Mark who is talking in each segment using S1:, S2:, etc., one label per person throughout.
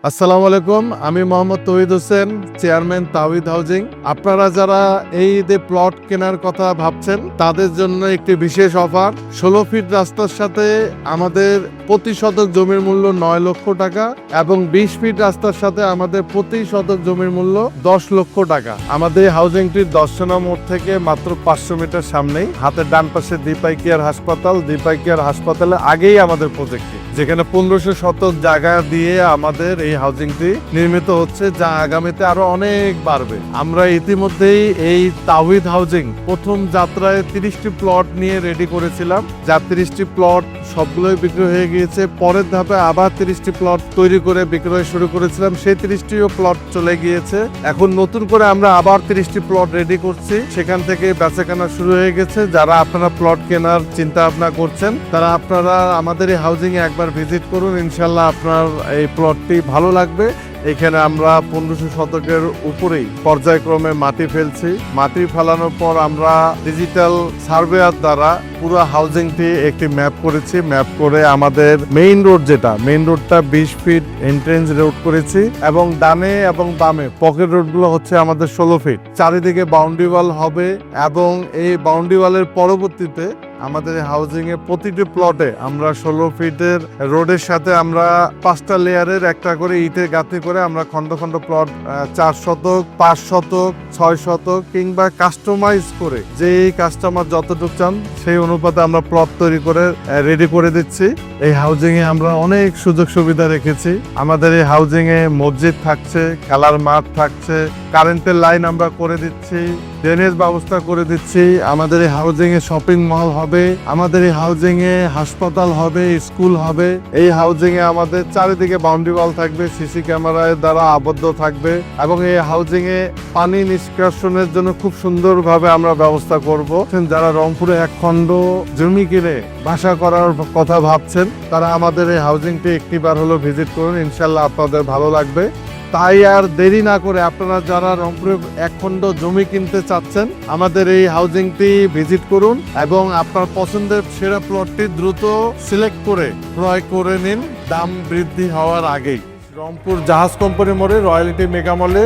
S1: আসসালামু আলাইকুম, আমি মোহাম্মদ তৌহিদ হোসেন, চেয়ারম্যান তাওহিদ হাউজিং। আপনারা যারা এই ঈদে প্লট কেনার কথা ভাবছেন তাদের জন্য একটি বিশেষ অফার। 16 ফিট রাস্তার সাথে আমাদের প্রতি শতক জমির মূল্য 9 লক্ষ টাকা এবং 20 ফিট রাস্তার সাথে আমাদের প্রতি শতক জমির মূল্য 10 লক্ষ টাকা। আমাদের হাউজিংটির দর্শনা মোড় থেকে মাত্র 500 মিটার সামনেই, হাতের ডান পাশে দীপাই কেয়ার হাসপাতাল। দীপাই কেয়ার হাসপাতালে আগেই আমাদের প্রজেক্টটি, যেখানে 1500 শতক জায়গা দিয়ে আমাদের এই হাউজিংটি নির্মিত হচ্ছে, যা আগামীতে আরো অনেক বাড়বে। আমরা ইতিমধ্যেই এই তাওহিদ হাউজিং প্রথম যাত্রায় 30টি প্লট নিয়ে রেডি করেছিলাম, যা 30টি প্লট সবগুলোই বিক্রি হয়ে গিয়েছে। পরের ধাপে আবার 30টি প্লট তৈরি করে বিক্রয় শুরু করেছিলাম, সেই 30টিও প্লট চলে গিয়েছে। এখন নতুন করে আমরা আবার 30টি প্লট রেডি করছি, সেখান থেকে বেচাকেনা শুরু হয়ে গেছে। যারা আপনারা প্লট কেনার চিন্তা ভাবনা করছেন তারা আপনারা আমাদের এই হাউজিং এ একবার ভিজিট করুন, ইনশাল্লাহ আপনার এই প্লটটি ভালো লাগবে। এখানে আমরা 1500 শতকের উপরেই পর্যায়ক্রমে মাটি ফেলছি। মাটি ফেলানোর পর আমরা ডিজিটাল সার্ভেয়ার দ্বারা পুরো হাউজিংটি একটি ম্যাপ করেছি। ম্যাপ করে আমাদের মেইন রোড, যেটা মেইন রোডটা 20 ফিট এন্ট্রেন্স রোড করেছি এবং ডানে এবং বামে পকেট রোডগুলো হচ্ছে আমাদের 16 ফিট। চারিদিকে বাউন্ডারি ওয়াল হবে এবং এই বাউন্ডারি ওয়ালের পরবর্তীতে আমাদের হাউজিং এ প্রতিটি প্লটে আমরা 16 ফিটের রোডের সাথে আমরা 5টা লেয়ারের একটা করে ইটের গাঁথনি করে আমরা খন্ড খন্ড প্লট 4 শতক, 5 শতক, 6 শতক কিংবা কাস্টমাইজ করে, যে এই কাস্টমার যতটুকু চান সেই অনুপাতে আমরা প্লট তৈরি করে রেডি করে দিচ্ছি। এই হাউজিং এ আমরা অনেক সুযোগ সুবিধা রেখেছি। আমাদের এই হাউজিং এ মসজিদ থাকছে, খেলার মাঠ থাকছে, কারেন্টের লাইন আমরা করে দিচ্ছি, ড্রেনেজ ব্যবস্থা করে দিচ্ছি। আমাদের এই হাউজিং এ শপিং মল হবে, আমাদের এই হাউজিং এ হাসপাতাল হবে, স্কুল হবে। এই হাউজিং এ আমাদের চারিদিকে বাউন্ডারি ওয়াল থাকবে, সিসি ক্যামেরার দ্বারা আবদ্ধ থাকবে এবং এই হাউজিং এ পানি নিষ্কাশনের জন্য খুব সুন্দরভাবে আমরা ব্যবস্থা করব। যারা রংপুরে 1 খণ্ড জমি কিনে বাসা করার কথা ভাবছেন তারা আমাদের এই হাউজিংটি একটিবার হলো ভিজিট করুন, ইনশাল্লাহ আপনাদের ভালো লাগবে। তাই আর দেরি না করে আপনারা যারা রংপুরে 1 খণ্ড জমি কিনতে চাচ্ছেন আমাদের এই হাউজিংটি ভিজিট করুন এবং আপনার পছন্দের সেরা প্লটটি দ্রুত সিলেক্ট করে ক্রয় করে নিন, দাম বৃদ্ধি হওয়ার আগেই। রংপুর জাহাজ কোম্পানি মোড়ে রয়্যালিটি মেগা মলে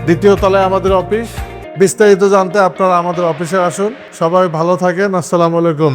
S1: 2য় তলায় আমাদের অফিস। বিস্তারিত জানতে আপনারা আমাদের অফিসে আসুন। সবাই ভালো থাকেন। আসসালামু আলাইকুম।